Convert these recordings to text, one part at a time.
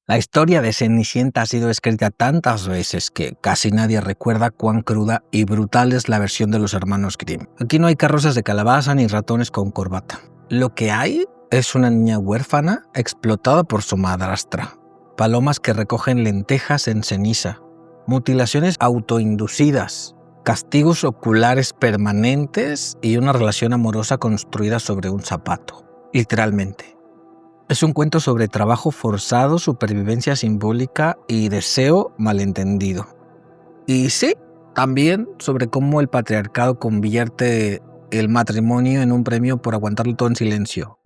La historia de Cenicienta ha sido escrita tantas veces que casi nadie recuerda cuán cruda y brutal es la versión de los hermanos Grimm. Aquí no hay carrozas de calabaza ni ratones con corbata. Lo que hay es una niña huérfana explotada por su madrastra, palomas que recogen lentejas en ceniza, mutilaciones autoinducidas, castigos oculares permanentes y una relación amorosa construida sobre un zapato, literalmente. Es un cuento sobre trabajo forzado, supervivencia simbólica y deseo malentendido. Y sí, también sobre cómo el patriarcado convierte el matrimonio en un premio por aguantarlo todo en silencio.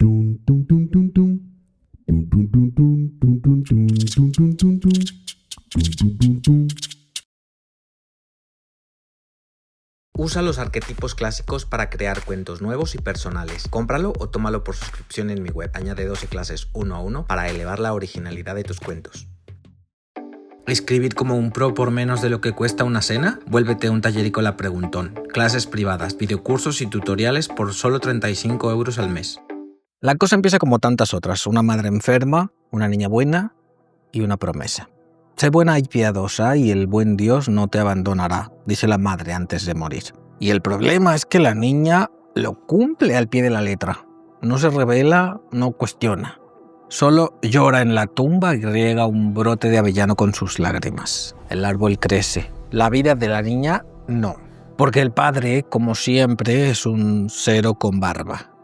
Usa los arquetipos clásicos para crear cuentos nuevos y personales. Cómpralo o tómalo por suscripción en mi web. Añade 12 clases 1 a 1 para elevar la originalidad de tus cuentos. ¿Escribir como un pro por menos de lo que cuesta una cena? Vuélvete un tallerícola preguntón. Clases privadas, videocursos y tutoriales por solo 35 € al mes. La cosa empieza como tantas otras. Una madre enferma, una niña buena y una promesa. Sé buena y piadosa y el buen Dios no te abandonará, dice la madre antes de morir. Y el problema es que la niña lo cumple al pie de la letra. No se revela, no cuestiona. Solo llora en la tumba y riega un brote de avellano con sus lágrimas. El árbol crece. La vida de la niña no. Porque el padre, como siempre, es un cero con barba.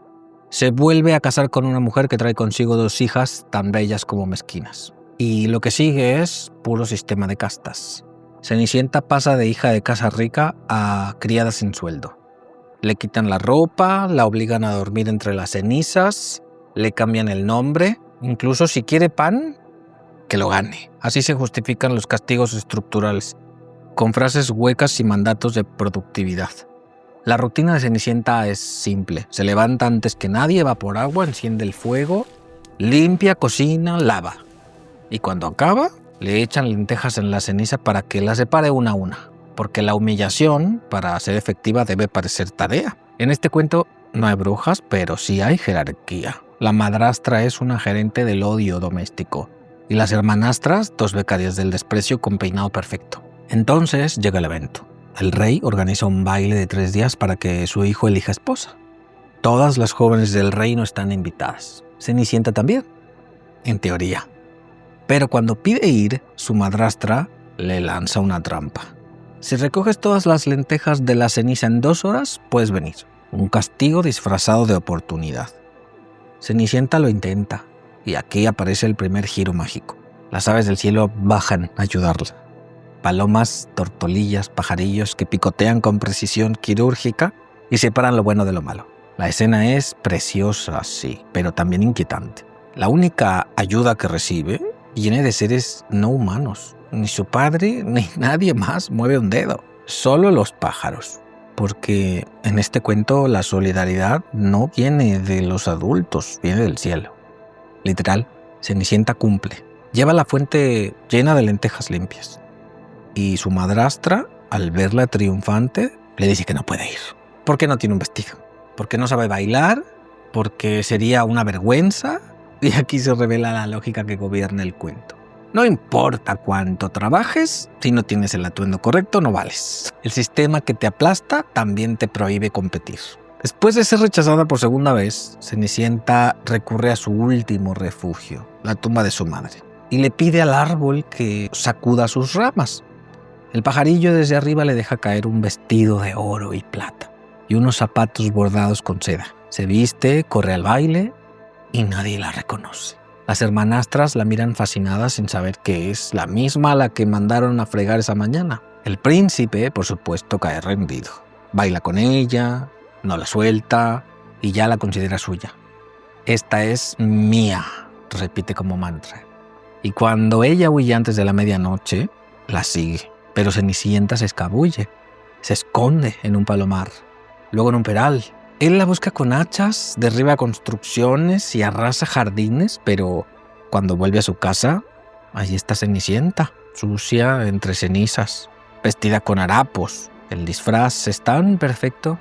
Se vuelve a casar con una mujer que trae consigo 2 hijas tan bellas como mezquinas. Y lo que sigue es puro sistema de castas. Cenicienta pasa de hija de casa rica a criada sin sueldo. Le quitan la ropa, la obligan a dormir entre las cenizas, le cambian el nombre, incluso si quiere pan, que lo gane. Así se justifican los castigos estructurales, con frases huecas y mandatos de productividad. La rutina de Cenicienta es simple. Se levanta antes que nadie, va por agua, enciende el fuego, limpia, cocina, lava. Y cuando acaba, le echan lentejas en la ceniza para que la separe una a una, porque la humillación, para ser efectiva, debe parecer tarea. En este cuento no hay brujas, pero sí hay jerarquía. La madrastra es una gerente del odio doméstico, y las hermanastras, 2 becarias del desprecio con peinado perfecto. Entonces llega el evento. El rey organiza un baile de 3 días para que su hijo elija esposa. Todas las jóvenes del reino están invitadas. Cenicienta también, en teoría. Pero cuando pide ir, su madrastra le lanza una trampa. Si recoges todas las lentejas de la ceniza en 2 horas, puedes venir. Un castigo disfrazado de oportunidad. Cenicienta lo intenta, y aquí aparece el primer giro mágico. Las aves del cielo bajan a ayudarla. Palomas, tortolillas, pajarillos que picotean con precisión quirúrgica y separan lo bueno de lo malo. La escena es preciosa, sí, pero también inquietante. La única ayuda que recibe viene de seres no humanos. Ni su padre ni nadie más mueve un dedo. Solo los pájaros. Porque en este cuento la solidaridad no viene de los adultos, viene del cielo. Literal, Cenicienta cumple. Lleva la fuente llena de lentejas limpias. Y su madrastra, al verla triunfante, le dice que no puede ir. Porque no tiene un vestido. Porque no sabe bailar. Porque sería una vergüenza. Y aquí se revela la lógica que gobierna el cuento. No importa cuánto trabajes, si no tienes el atuendo correcto, no vales. El sistema que te aplasta también te prohíbe competir. Después de ser rechazada por segunda vez, Cenicienta recurre a su último refugio, la tumba de su madre, y le pide al árbol que sacuda sus ramas. El pajarillo desde arriba le deja caer un vestido de oro y plata y unos zapatos bordados con seda. Se viste, corre al baile y nadie la reconoce. Las hermanastras la miran fascinadas sin saber que es la misma a la que mandaron a fregar esa mañana. El príncipe, por supuesto, cae rendido. Baila con ella, no la suelta y ya la considera suya. Esta es mía, repite como mantra. Y cuando ella huye antes de la medianoche, la sigue. Pero Cenicienta se escabulle, se esconde en un palomar, luego en un peral. Él la busca con hachas, derriba construcciones y arrasa jardines, pero cuando vuelve a su casa, allí está Cenicienta, sucia entre cenizas, vestida con harapos. El disfraz es tan perfecto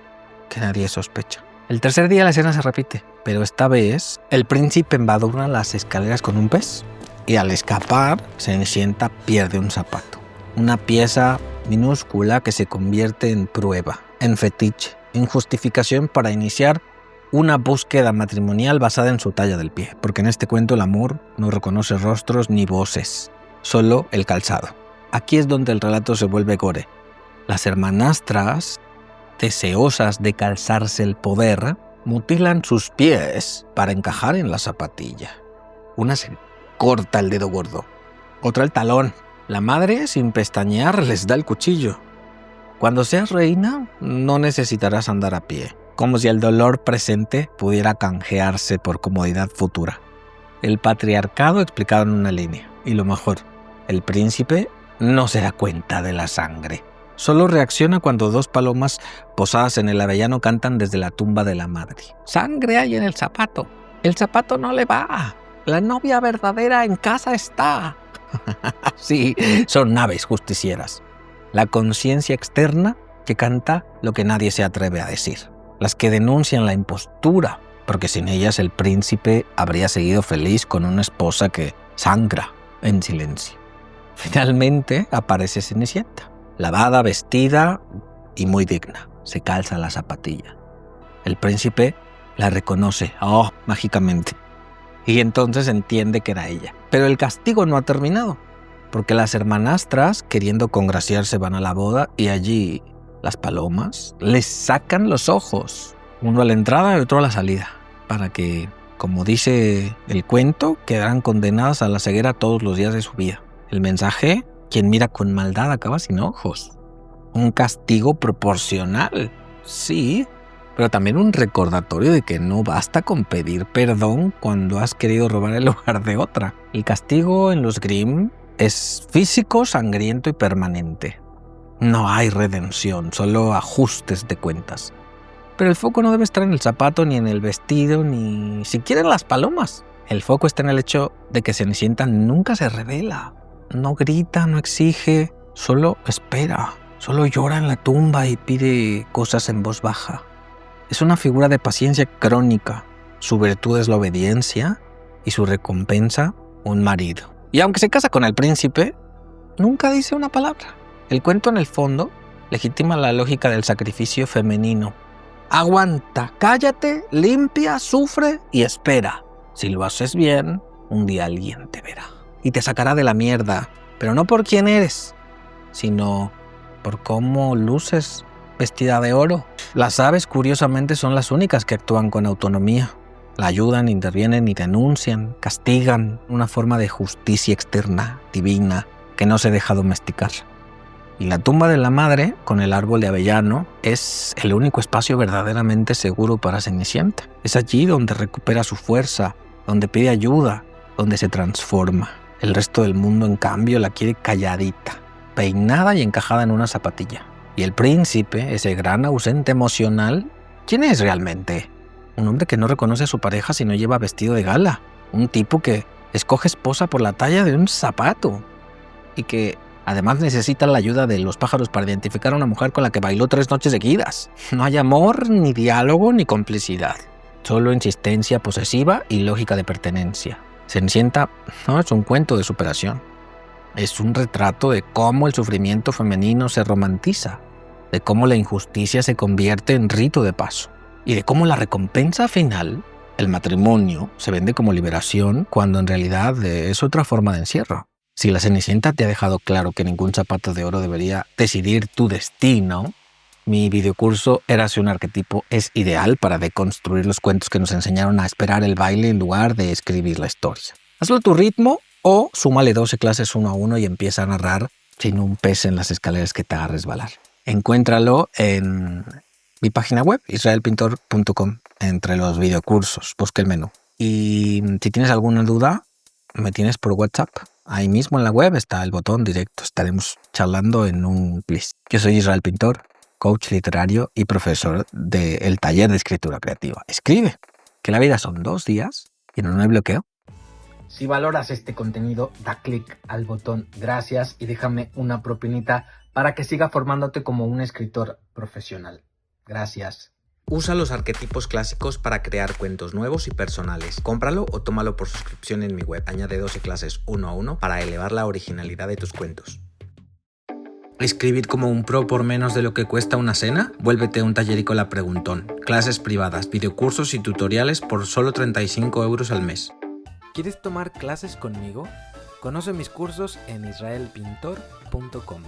que nadie sospecha. El tercer día la escena se repite, pero esta vez el príncipe embadurna las escaleras con un pez. y al escapar, Cenicienta pierde un zapato. Una pieza minúscula que se convierte en prueba, en fetiche, en justificación para iniciar una búsqueda matrimonial basada en su talla del pie, porque en este cuento el amor no reconoce rostros ni voces, solo el calzado. Aquí es donde el relato se vuelve gore. Las hermanastras, deseosas de calzarse el poder, mutilan sus pies para encajar en la zapatilla. Una se corta el dedo gordo, otra el talón. La madre, sin pestañear, les da el cuchillo. Cuando seas reina, no necesitarás andar a pie, como si el dolor presente pudiera canjearse por comodidad futura. El patriarcado explicado en una línea. Y lo mejor, el príncipe no se da cuenta de la sangre. Solo reacciona cuando dos palomas posadas en el avellano cantan desde la tumba de la madre. ¡Sangre hay en el zapato! ¡El zapato no le va! ¡La novia verdadera en casa está! Sí, son naves justicieras. La conciencia externa que canta lo que nadie se atreve a decir. Las que denuncian la impostura, porque sin ellas el príncipe habría seguido feliz con una esposa que sangra en silencio. Finalmente aparece Cenicienta, lavada, vestida y muy digna. Se calza la zapatilla. El príncipe la reconoce, mágicamente. Y entonces entiende que era ella. Pero el castigo no ha terminado, porque las hermanastras, queriendo congraciarse, van a la boda y allí las palomas les sacan los ojos, uno a la entrada y otro a la salida, para que, como dice el cuento, quedarán condenadas a la ceguera todos los días de su vida. El mensaje: quien mira con maldad acaba sin ojos. Un castigo proporcional, sí, pero también un recordatorio de que no basta con pedir perdón cuando has querido robar el lugar de otra. El castigo en los Grimm es físico, sangriento y permanente. No hay redención, solo ajustes de cuentas. Pero el foco no debe estar en el zapato, ni en el vestido, ni siquiera en las palomas. El foco está en el hecho de que Cenicienta nunca se revela. No grita, no exige, solo espera. Solo llora en la tumba y pide cosas en voz baja. Es una figura de paciencia crónica. Su virtud es la obediencia y su recompensa, un marido. Y aunque se casa con el príncipe, nunca dice una palabra. El cuento, en el fondo, legitima la lógica del sacrificio femenino. Aguanta, cállate, limpia, sufre y espera. Si lo haces bien, un día alguien te verá y te sacará de la mierda, pero no por quién eres, sino por cómo luces vestida de oro. Las aves, curiosamente, son las únicas que actúan con autonomía. La ayudan, intervienen y denuncian, castigan, una forma de justicia externa, divina, que no se deja domesticar. Y la tumba de la madre, con el árbol de avellano, es el único espacio verdaderamente seguro para Cenicienta. Es allí donde recupera su fuerza, donde pide ayuda, donde se transforma. El resto del mundo, en cambio, la quiere calladita, peinada y encajada en una zapatilla. Y el príncipe, ese gran ausente emocional, ¿quién es realmente? Un hombre que no reconoce a su pareja si no lleva vestido de gala. Un tipo que escoge esposa por la talla de un zapato. Y que además necesita la ayuda de los pájaros para identificar a una mujer con la que bailó 3 noches seguidas. No hay amor, ni diálogo, ni complicidad. Solo insistencia posesiva y lógica de pertenencia. Cenicienta no es un cuento de superación. Es un retrato de cómo el sufrimiento femenino se romantiza, de cómo la injusticia se convierte en rito de paso y de cómo la recompensa final, el matrimonio, se vende como liberación cuando en realidad es otra forma de encierro. Si la Cenicienta te ha dejado claro que ningún zapato de oro debería decidir tu destino, mi videocurso Érase un arquetipo es ideal para deconstruir los cuentos que nos enseñaron a esperar el baile en lugar de escribir la historia. Hazlo a tu ritmo o súmale 12 clases 1 a 1 y empieza a narrar sin un pez en las escaleras que te haga resbalar. Encuéntralo en mi página web, israelpintor.com, entre los videocursos. Busca el menú. Y si tienes alguna duda, me tienes por WhatsApp. Ahí mismo en la web está el botón directo. Estaremos charlando en un plis. Yo soy Israel Pintor, coach literario y profesor del taller de escritura creativa. Escribe, que la vida son 2 días y no hay bloqueo. Si valoras este contenido, da clic al botón gracias y déjame una propinita para que siga formándote como un escritor profesional. Gracias. Usa los arquetipos clásicos para crear cuentos nuevos y personales. Cómpralo o tómalo por suscripción en mi web. Añade 12 clases 1 a 1 para elevar la originalidad de tus cuentos. ¿Escribir como un pro por menos de lo que cuesta una cena? Vuélvete un tallerícola preguntón. Clases privadas, videocursos y tutoriales por solo 35 € al mes. ¿Quieres tomar clases conmigo? Conoce mis cursos en israelpintor.com.